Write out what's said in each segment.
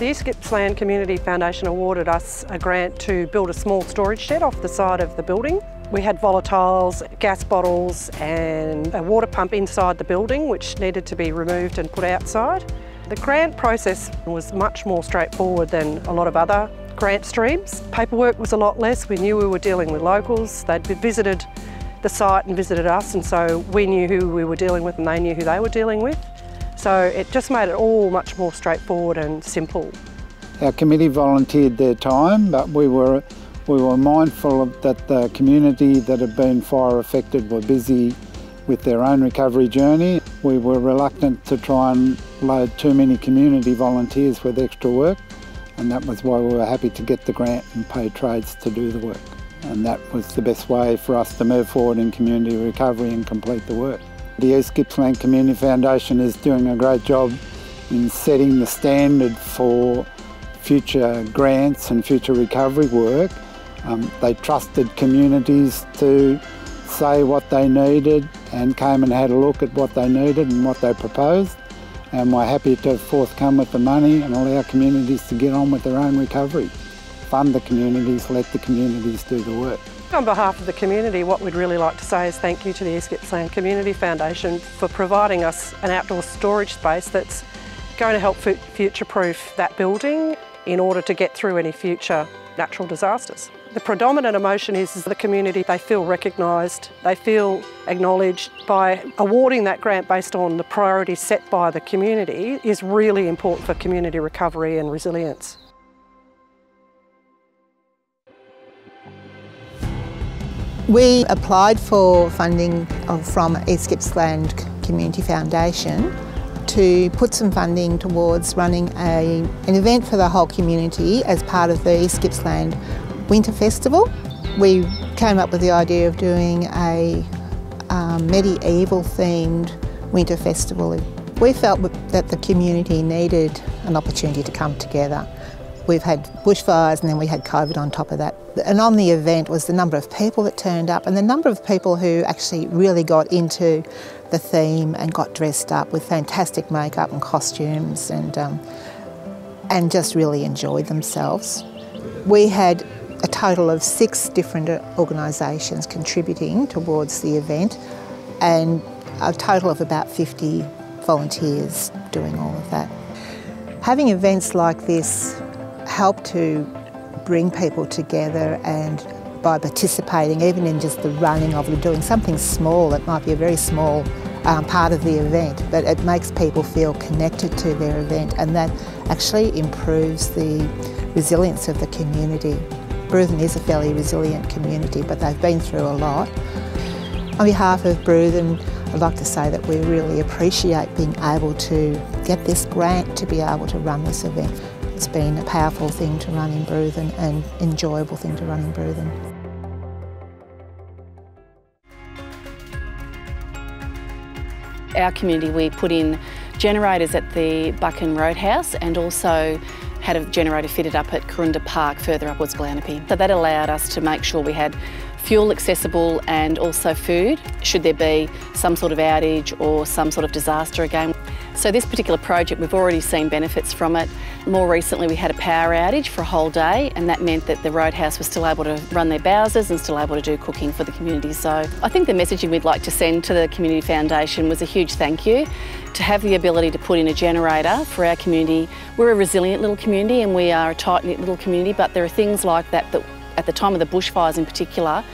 The East Gippsland Community Foundation awarded us a grant to build a small storage shed off the side of the building. We had volatiles, gas bottles and a water pump inside the building which needed to be removed and put outside. The grant process was much more straightforward than a lot of other grant streams. Paperwork was a lot less. We knew we were dealing with locals. They'd visited the site and visited us, and so we knew who we were dealing with and they knew who they were dealing with. So it just made it all much more straightforward and simple. Our committee volunteered their time, but we were mindful that the community that had been fire affected were busy with their own recovery journey. We were reluctant to try and load too many community volunteers with extra work, and that was why we were happy to get the grant and pay trades to do the work. And that was the best way for us to move forward in community recovery and complete the work. The East Gippsland Community Foundation is doing a great job in setting the standard for future grants and future recovery work. They trusted communities to say what they needed and came and had a look at what they needed and what they proposed, and we're happy to forthcome with the money and allow communities to get on with their own recovery. Fund the communities, let the communities do the work. On behalf of the community, what we'd really like to say is thank you to the East Gippsland Community Foundation for providing us an outdoor storage space that's going to help future-proof that building in order to get through any future natural disasters. The predominant emotion is the community, they feel recognised, they feel acknowledged. By awarding that grant based on the priorities set by the community is really important for community recovery and resilience. We applied for funding from East Gippsland Community Foundation to put some funding towards running an event for the whole community as part of the East Gippsland Winter Festival. We came up with the idea of doing a medieval themed winter festival. We felt that the community needed an opportunity to come together. We've had bushfires and then we had COVID on top of that. And on the event was the number of people that turned up and the number of people who actually really got into the theme and got dressed up with fantastic makeup and costumes and just really enjoyed themselves. We had a total of 6 different organisations contributing towards the event and a total of about 50 volunteers doing all of that. Having events like this help to bring people together, and by participating even in just the running of it, doing something small, it might be a very small part of the event, but it makes people feel connected to their event, and that actually improves the resilience of the community. Bruthen is a fairly resilient community, but they've been through a lot. On behalf of Bruthen, I'd like to say that we really appreciate being able to get this grant to be able to run this event. It's been a powerful thing to run in Bruthen and enjoyable thing to run in Bruthen. Our community, we put in generators at the Buchan Roadhouse and also had a generator fitted up at Corunda Park further upwards Gallanape. So that allowed us to make sure we had fuel accessible and also food should there be some sort of outage or some sort of disaster again. So this particular project, we've already seen benefits from it. More recently we had a power outage for a whole day, and that meant that the Roadhouse was still able to run their bowsers and still able to do cooking for the community. So I think the messaging we'd like to send to the Community Foundation was a huge thank you to have the ability to put in a generator for our community. We're a resilient little community and we are a tight-knit little community, but there are things like that that at the time of the bushfires in particular,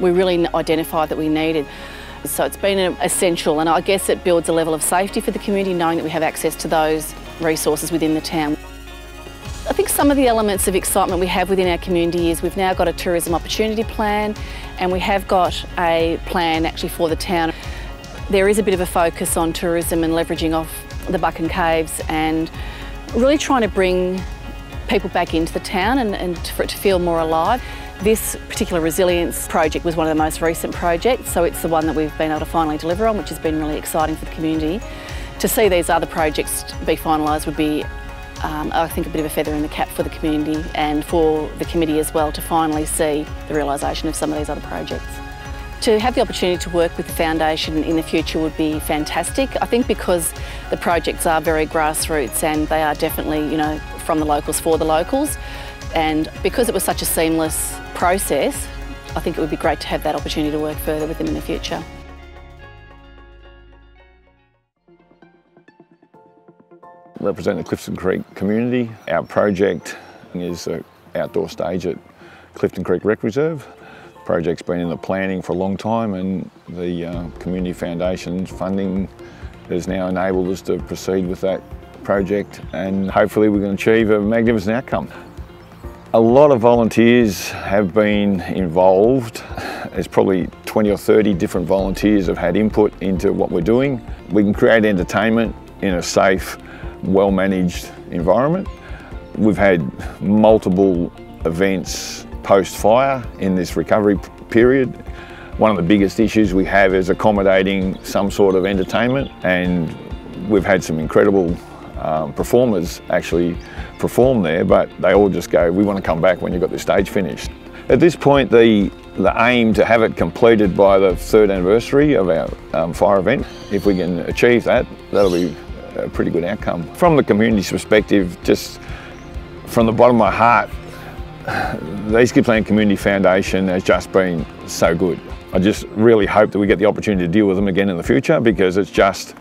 we really identified that we needed. So it's been essential, and I guess it builds a level of safety for the community knowing that we have access to those resources within the town. I think some of the elements of excitement we have within our community is we've now got a tourism opportunity plan, and we have got a plan actually for the town. There is a bit of a focus on tourism and leveraging off the Buchan Caves and really trying to bring people back into the town and for it to feel more alive. This particular resilience project was one of the most recent projects, so it's the one that we've been able to finally deliver on, which has been really exciting for the community. To see these other projects be finalised would be, I think, a bit of a feather in the cap for the community and for the committee as well to finally see the realisation of some of these other projects. To have the opportunity to work with the foundation in the future would be fantastic. I think because the projects are very grassroots and they are definitely, from the locals for the locals. And because it was such a seamless process, I think it would be great to have that opportunity to work further with them in the future. Representing the Clifton Creek community, our project is an outdoor stage at Clifton Creek Rec Reserve. The project's been in the planning for a long time, and the Community Foundation's funding has now enabled us to proceed with that project, and hopefully we can achieve a magnificent outcome. A lot of volunteers have been involved. There's probably 20 or 30 different volunteers have had input into what we're doing. We can create entertainment in a safe, well-managed environment. We've had multiple events post-fire in this recovery period. One of the biggest issues we have is accommodating some sort of entertainment, and we've had some incredible performers actually perform there, but they all just go, we want to come back when you've got the stage finished. At this point, the aim to have it completed by the 3rd anniversary of our fire event, if we can achieve that, that'll be a pretty good outcome. From the community's perspective, just from the bottom of my heart, the East Gippsland Community Foundation has just been so good. I just really hope that we get the opportunity to deal with them again in the future, because it's just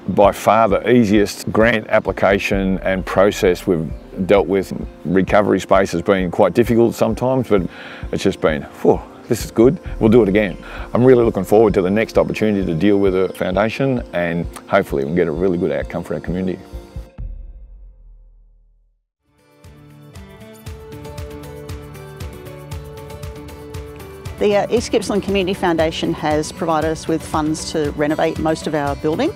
by far the easiest grant application and process we've dealt with. Recovery space has been quite difficult sometimes, but it's just been, whew, this is good, we'll do it again. I'm really looking forward to the next opportunity to deal with the foundation, and hopefully we can get a really good outcome for our community. The East Gippsland Community Foundation has provided us with funds to renovate most of our building.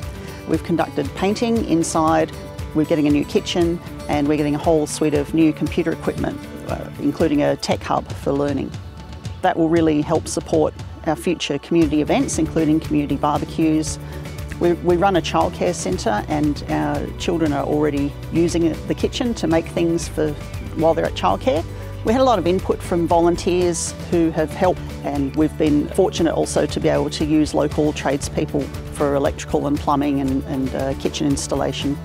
We've conducted painting inside, we're getting a new kitchen, and we're getting a whole suite of new computer equipment, including a tech hub for learning. That will really help support our future community events, including community barbecues. We run a childcare centre, and our children are already using the kitchen to make things while they're at childcare. We had a lot of input from volunteers who have helped, and we've been fortunate also to be able to use local tradespeople for electrical and plumbing and kitchen installation.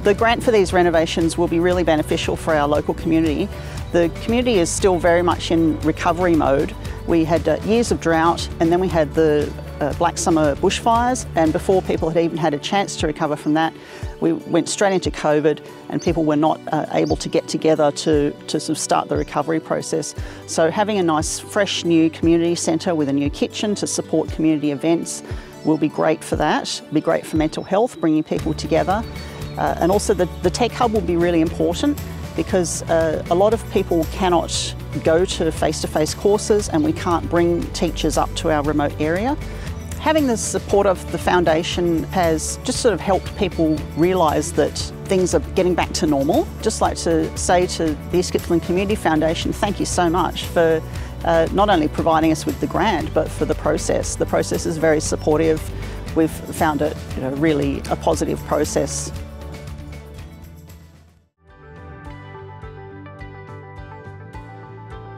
The grant for these renovations will be really beneficial for our local community. The community is still very much in recovery mode. We had years of drought, and then we had the Black Summer bushfires, and before people had even had a chance to recover from that, we went straight into COVID, and people were not able to get together to sort of start the recovery process. So having a nice fresh new community centre with a new kitchen to support community events will be great for that, be great for mental health, bringing people together. And also the tech hub will be really important, because a lot of people cannot go to face-to-face courses, and we can't bring teachers up to our remote area. Having the support of the foundation has just sort of helped people realise that things are getting back to normal. Just like to say to the East Gippsland Community Foundation, thank you so much for not only providing us with the grant, but for the process. The process is very supportive. We've found it really a positive process.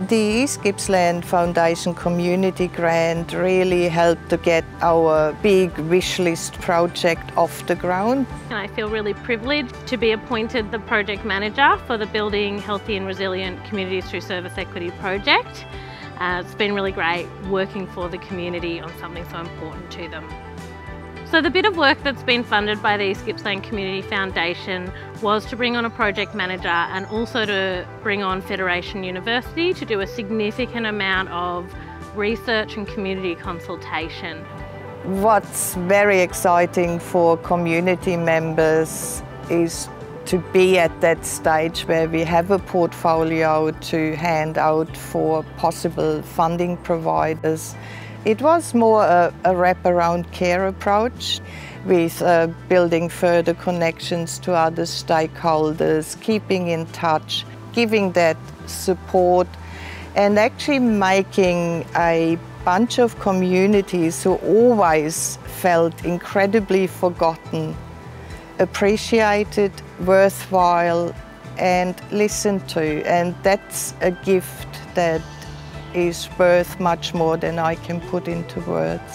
The East Gippsland Foundation Community Grant really helped to get our big wish list project off the ground. And I feel really privileged to be appointed the project manager for the Building Healthy and Resilient Communities Through Service Equity project. It's been really great working for the community on something so important to them. So the bit of work that's been funded by the East Gippsland Community Foundation was to bring on a project manager, and also to bring on Federation University to do a significant amount of research and community consultation. What's very exciting for community members is to be at that stage where we have a portfolio to hand out for possible funding providers. It was more a wraparound care approach, with building further connections to other stakeholders, keeping in touch, giving that support, and actually making a bunch of communities who always felt incredibly forgotten, appreciated, worthwhile, and listened to. And that's a gift that is worth much more than I can put into words.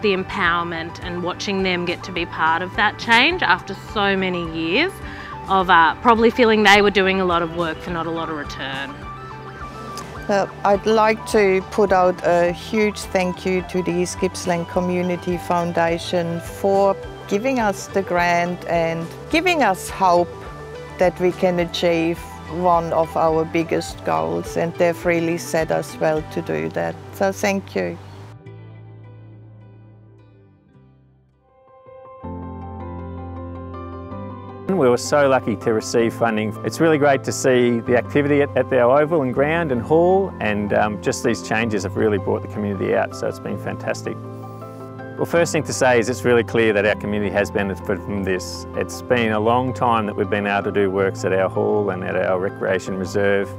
The empowerment and watching them get to be part of that change after so many years of probably feeling they were doing a lot of work for not a lot of return. I'd like to put out a huge thank you to the East Gippsland Community Foundation for giving us the grant and giving us hope that we can achieve one of our biggest goals, and they've really set us well to do that. So thank you. We were so lucky to receive funding. It's really great to see the activity at our oval and ground and hall, and just these changes have really brought the community out, so it's been fantastic. Well, first thing to say is it's really clear that our community has benefited from this. It's been a long time that we've been able to do works at our hall and at our recreation reserve,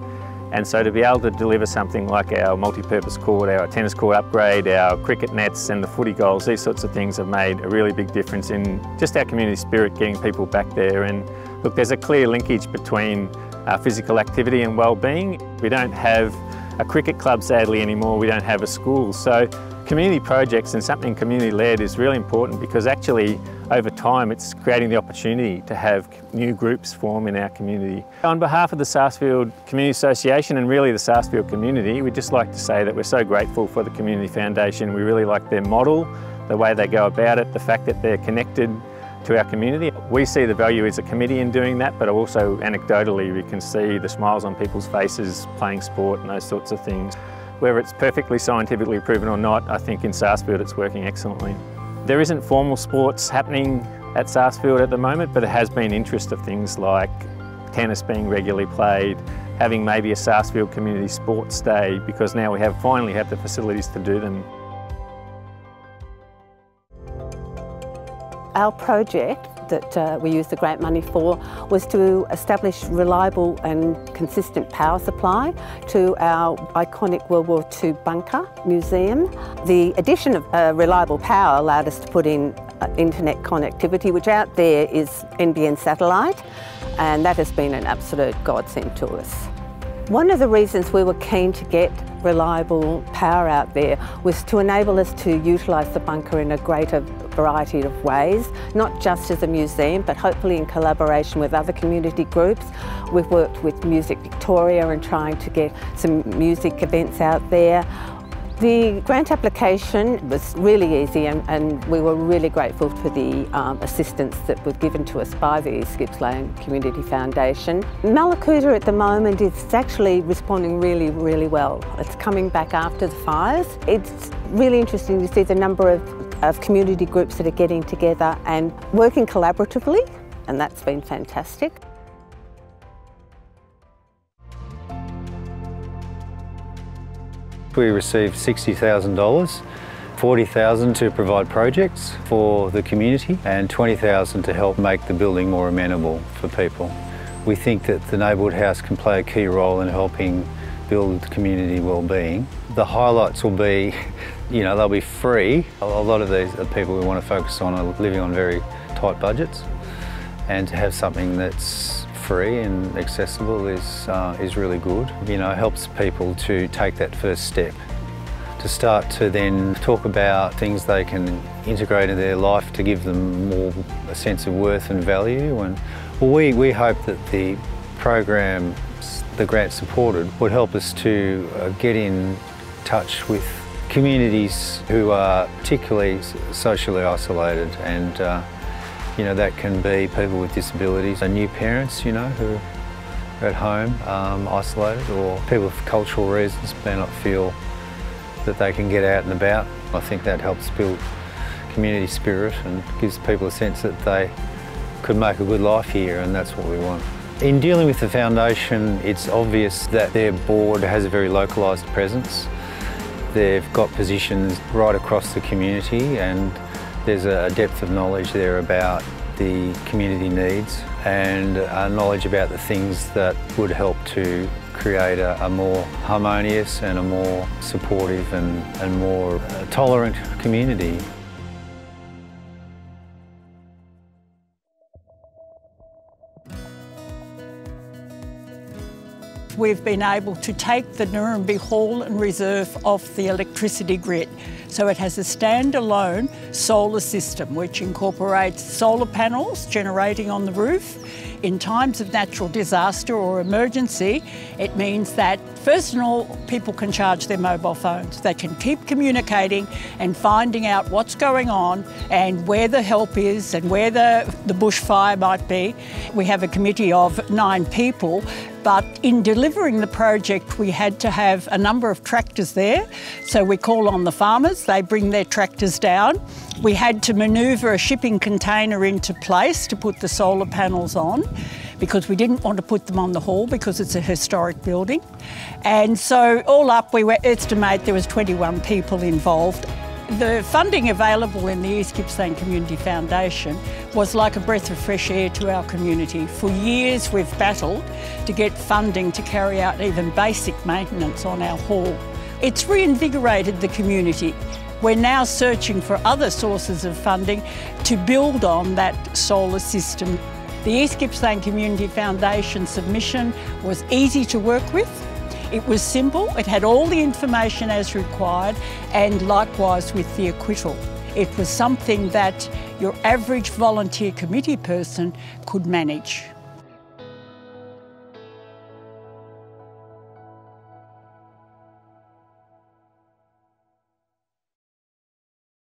and so to be able to deliver something like our multi-purpose court, our tennis court upgrade, our cricket nets and the footy goals, these sorts of things have made a really big difference in just our community spirit, getting people back there. And look, there's a clear linkage between physical activity and well-being. We don't have a cricket club sadly anymore, we don't have a school. So community projects and something community-led is really important, because actually over time it's creating the opportunity to have new groups form in our community. On behalf of the Sarsfield Community Association and really the Sarsfield community, we'd just like to say that we're so grateful for the Community Foundation. We really like their model, the way they go about it, the fact that they're connected to our community. We see the value as a committee in doing that, but also anecdotally we can see the smiles on people's faces playing sport and those sorts of things. Whether it's perfectly scientifically proven or not, I think in Sarsfield it's working excellently. There isn't formal sports happening at Sarsfield at the moment, but there has been interest of things like tennis being regularly played, having maybe a Sarsfield Community Sports Day, because now we finally have the facilities to do them. Our project that we used the grant money for was to establish reliable and consistent power supply to our iconic World War II bunker museum. The addition of reliable power allowed us to put in internet connectivity, which out there is NBN satellite, and that has been an absolute godsend to us. One of the reasons we were keen to get reliable power out there was to enable us to utilise the bunker in a greater variety of ways, not just as a museum, but hopefully in collaboration with other community groups. We've worked with Music Victoria and trying to get some music events out there. The grant application was really easy, and we were really grateful for the assistance that was given to us by the East Gippsland Community Foundation. Mallacoota at the moment is actually responding really, really well. It's coming back after the fires. It's really interesting to see the number of community groups that are getting together and working collaboratively, and that's been fantastic. We received $60,000, $40,000 to provide projects for the community and $20,000 to help make the building more amenable for people. We think that the neighbourhood house can play a key role in helping build community wellbeing. The highlights will be, they'll be free. A lot of these people we want to focus on are living on very tight budgets, and to have something that's free and accessible is really good. It helps people to take that first step, to start to then talk about things they can integrate into their life to give them more a sense of worth and value. And we hope that the program the grant supported would help us to get in touch with communities who are particularly socially isolated, and that can be people with disabilities, and new parents, who are at home isolated, or people for cultural reasons may not feel that they can get out and about. I think that helps build community spirit and gives people a sense that they could make a good life here, and that's what we want. In dealing with the foundation, it's obvious that their board has a very localised presence. They've got positions right across the community, and there's a depth of knowledge there about the community needs, and knowledge about the things that would help to create a more harmonious and a more supportive and more tolerant community. we've been able to take the Nurrumbee Hall and Reserve off the electricity grid. So it has a standalone solar system which incorporates solar panels generating on the roof. In times of natural disaster or emergency, it means that first and all, people can charge their mobile phones. They can keep communicating and finding out what's going on and where the help is and where the bushfire might be. We have a committee of 9 people, but in delivering the project, we had to have a number of tractors there. So we call on the farmers, they bring their tractors down. We had to manoeuvre a shipping container into place to put the solar panels on, because we didn't want to put them on the hall because it's a historic building. And so all up, we estimate there was 21 people involved. The funding available in the East Gippsland Community Foundation was like a breath of fresh air to our community. For years we've battled to get funding to carry out even basic maintenance on our hall. It's reinvigorated the community. We're now searching for other sources of funding to build on that solar system. The East Gippsland Community Foundation submission was easy to work with. It was simple, it had all the information as required, and likewise with the acquittal. It was something that your average volunteer committee person could manage.